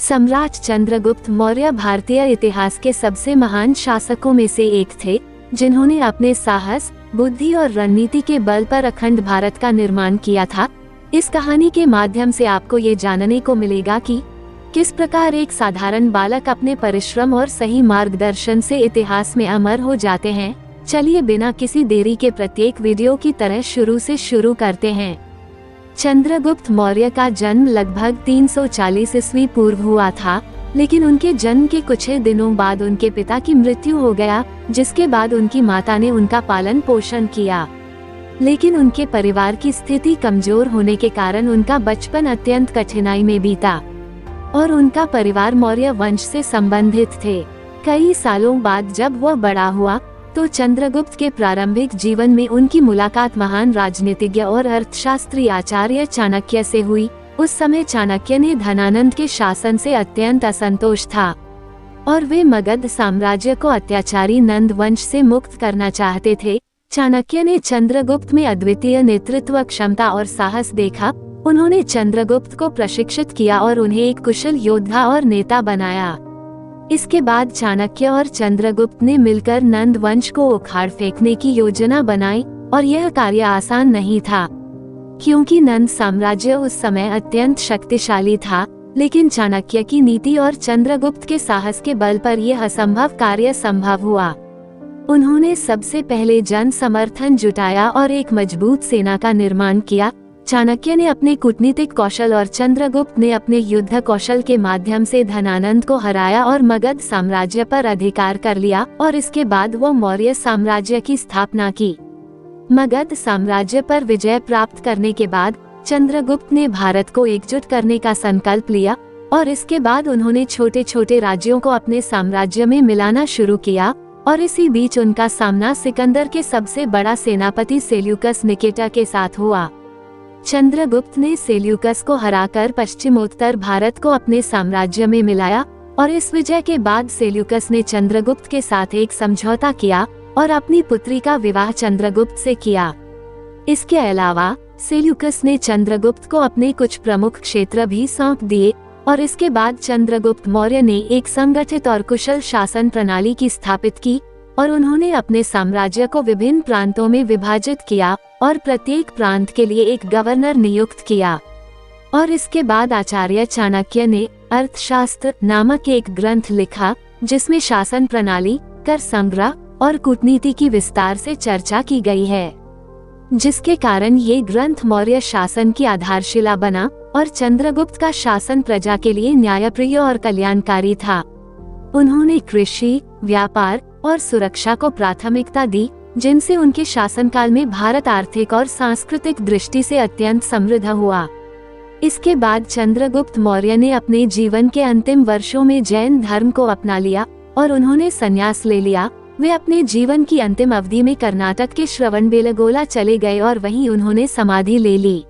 सम्राट चंद्रगुप्त मौर्य भारतीय इतिहास के सबसे महान शासकों में से एक थे, जिन्होंने अपने साहस, बुद्धि और रणनीति के बल पर अखंड भारत का निर्माण किया था। इस कहानी के माध्यम से आपको ये जानने को मिलेगा कि किस प्रकार एक साधारण बालक अपने परिश्रम और सही मार्गदर्शन से इतिहास में अमर हो जाते हैं। चलिए बिना किसी देरी के प्रत्येक वीडियो की तरह शुरू से शुरू करते हैं। चंद्रगुप्त मौर्य का जन्म लगभग 340 ईस्वी पूर्व हुआ था, लेकिन उनके जन्म के कुछ ही दिनों बाद उनके पिता की मृत्यु हो गया, जिसके बाद उनकी माता ने उनका पालन पोषण किया। लेकिन उनके परिवार की स्थिति कमजोर होने के कारण उनका बचपन अत्यंत कठिनाई में बीता और उनका परिवार मौर्य वंश से संबंधित थे। कई सालों बाद जब वह बड़ा हुआ तो चंद्रगुप्त के प्रारंभिक जीवन में उनकी मुलाकात महान राजनीतिज्ञ और अर्थशास्त्री आचार्य चाणक्य से हुई। उस समय चाणक्य ने धनानंद के शासन से अत्यंत असंतोष था और वे मगध साम्राज्य को अत्याचारी नंद वंश से मुक्त करना चाहते थे। चाणक्य ने चंद्रगुप्त में अद्वितीय नेतृत्व क्षमता और साहस देखा। उन्होंने चंद्रगुप्त को प्रशिक्षित किया और उन्हें एक कुशल योद्धा और नेता बनाया। इसके बाद चाणक्य और चंद्रगुप्त ने मिलकर नंद वंश को उखाड़ फेंकने की योजना बनाई और यह कार्य आसान नहीं था, क्योंकि नंद साम्राज्य उस समय अत्यंत शक्तिशाली था। लेकिन चाणक्य की नीति और चंद्रगुप्त के साहस के बल पर यह असंभव कार्य संभव हुआ। उन्होंने सबसे पहले जन समर्थन जुटाया और एक मजबूत सेना का निर्माण किया। चाणक्य ने अपने कूटनीतिक कौशल और चंद्रगुप्त ने अपने युद्ध कौशल के माध्यम से धनानंद को हराया और मगध साम्राज्य पर अधिकार कर लिया और इसके बाद वो मौर्य साम्राज्य की स्थापना की। मगध साम्राज्य पर विजय प्राप्त करने के बाद चंद्रगुप्त ने भारत को एकजुट करने का संकल्प लिया और इसके बाद उन्होंने छोटे छोटे राज्यों को अपने साम्राज्य में मिलाना शुरू किया। और इसी बीच उनका सामना सिकंदर के सबसे बड़ा सेनापति सेल्यूकस निकेटर के साथ हुआ। चंद्रगुप्त ने सेल्यूकस को हराकर पश्चिमोत्तर भारत को अपने साम्राज्य में मिलाया और इस विजय के बाद सेल्यूकस ने चंद्रगुप्त के साथ एक समझौता किया और अपनी पुत्री का विवाह चंद्रगुप्त से किया। इसके अलावा सेल्यूकस ने चंद्रगुप्त को अपने कुछ प्रमुख क्षेत्र भी सौंप दिए और इसके बाद चंद्रगुप्त मौर्य ने एक संगठित और कुशल शासन प्रणाली की स्थापित की और उन्होंने अपने साम्राज्य को विभिन्न प्रांतों में विभाजित किया और प्रत्येक प्रांत के लिए एक गवर्नर नियुक्त किया। और इसके बाद आचार्य चाणक्य ने अर्थशास्त्र नामक एक ग्रंथ लिखा, जिसमें शासन प्रणाली, कर संग्रह और कूटनीति की विस्तार से चर्चा की गई है, जिसके कारण ये ग्रंथ मौर्य शासन की आधारशिला बना और चंद्रगुप्त का शासन प्रजा के लिए न्यायप्रिय और कल्याणकारी था। उन्होंने कृषि, व्यापार और सुरक्षा को प्राथमिकता दी, जिनसे उनके शासनकाल में भारत आर्थिक और सांस्कृतिक दृष्टि से अत्यंत समृद्ध हुआ। इसके बाद चंद्रगुप्त मौर्य ने अपने जीवन के अंतिम वर्षों में जैन धर्म को अपना लिया और उन्होंने संन्यास ले लिया। वे अपने जीवन की अंतिम अवधि में कर्नाटक के श्रवणबेलगोला चले गए और वहीं उन्होंने समाधि ले ली।